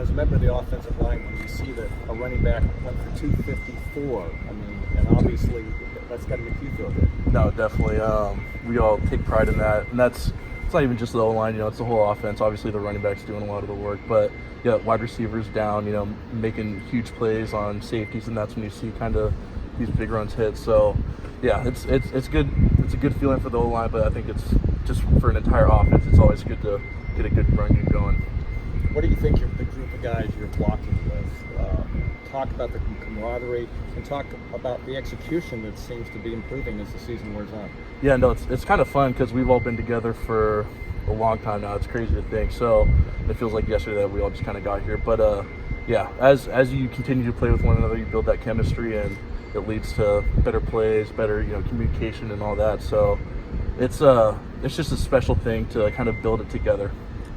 as a member of the offensive line, when you see that a running back went for 254, I mean, and obviously that's got to make you feel good. No, definitely. We all take pride in that, and it's not even just the O-line. It's the whole offense. Obviously, the running back's doing a lot of the work, but yeah, wide receivers down. Making huge plays on safeties, and that's when you see kind of these big runs hit. So, yeah, it's good. It's a good feeling for the O-line, but I think it's just for an entire offense. It's always good to get a good run game going. What do you think of the group of guys you're blocking with? Talk about the camaraderie and talk about the execution that seems to be improving as the season wears on. Yeah, no, it's kind of fun because we've all been together for a long time now. It's crazy to think. So it feels like yesterday that we all just kind of got here. But yeah, as you continue to play with one another, you build that chemistry, and it leads to better plays, better communication, and all that. So it's just a special thing to kind of build it together.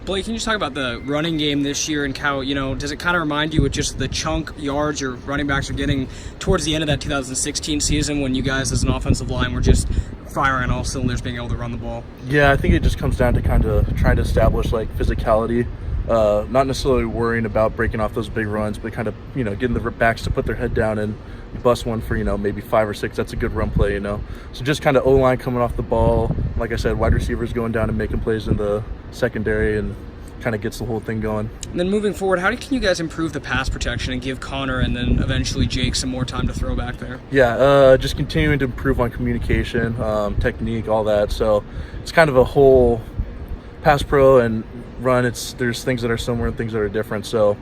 Blake, can you talk about the running game this year and how, does it kind of remind you with just the chunk yards your running backs are getting towards the end of that 2016 season when you guys as an offensive line were just firing on all cylinders, being able to run the ball? Yeah, I think it just comes down to kind of trying to establish physicality, not necessarily worrying about breaking off those big runs, but kind of, getting the backs to put their head down and bust one for, maybe 5 or 6. That's a good run play, So just kind of O-line coming off the ball. Like I said, wide receivers going down and making plays in the secondary, and kind of gets the whole thing going. And then moving forward, how can you guys improve the pass protection and give Connor and then eventually Jake some more time to throw back there? Yeah, just continuing to improve on communication, technique, all that. So it's kind of a whole pass pro and run. There's things that are similar and things that are different. So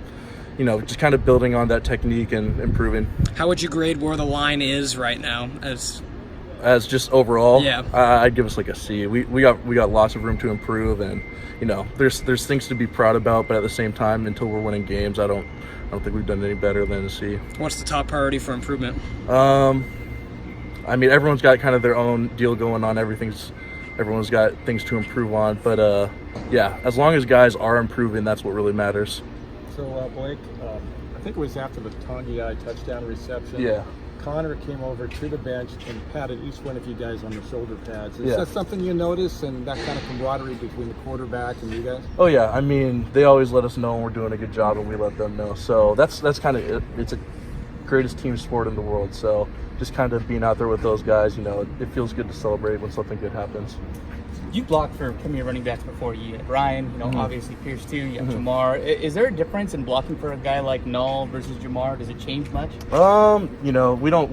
just kind of building on that technique and improving. How would you grade where the line is right now as just overall? Yeah, I'd give us a C. We got lots of room to improve, and there's things to be proud about, but at the same time, until we're winning games, I don't think we've done any better than a C. What's the top priority for improvement? I mean, everyone's got kind of their own deal going on. Everyone's got things to improve on, but yeah, as long as guys are improving, that's what really matters. So Blake, I think it was after the Tongi touchdown reception. Yeah. Connor came over to the bench and patted each one of you guys on the shoulder pads. Is that something you notice, and that kind of camaraderie between the quarterback and you guys? Oh yeah, I mean, they always let us know when we're doing a good job, and we let them know. So that's kind of it. It's a greatest team sport in the world. So just kind of being out there with those guys, it feels good to celebrate when something good happens. You blocked for premier running backs before. You had Ryan, obviously Pierce too. You have Jamar. Is there a difference in blocking for a guy like Null versus Jamar? Does it change much? We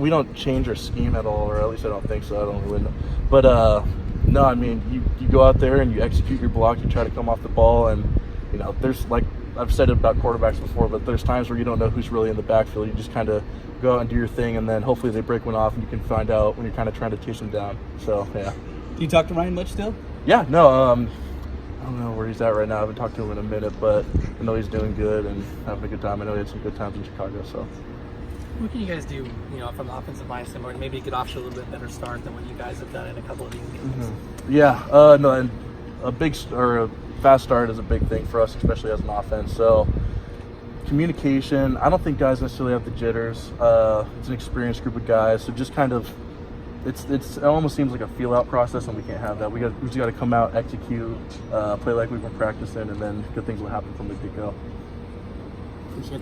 don't change our scheme at all, or at least I don't think so. I don't really know. But no, I mean, you go out there and you execute your block. You try to come off the ball, and there's I've said it about quarterbacks before, but there's times where you don't know who's really in the backfield. You just kind of go out and do your thing, and then hopefully they break one off, and you can find out when you're kind of trying to chase them down. So yeah. Do you talk to Ryan much still? Yeah, no, I don't know where he's at right now. I haven't talked to him in a minute, but I know he's doing good and having a good time. I know he had some good times in Chicago. So, what can you guys do, from the offensive line standpoint, maybe get off to a little bit better start than what you guys have done in a couple of these games? Yeah, no, and a fast start is a big thing for us, especially as an offense. So, communication. I don't think guys necessarily have the jitters. It's an experienced group of guys, so just kind of. It almost seems like a feel-out process, and we can't have that. We just got to come out, execute, play like we've been practicing, and then good things will happen from the get-go.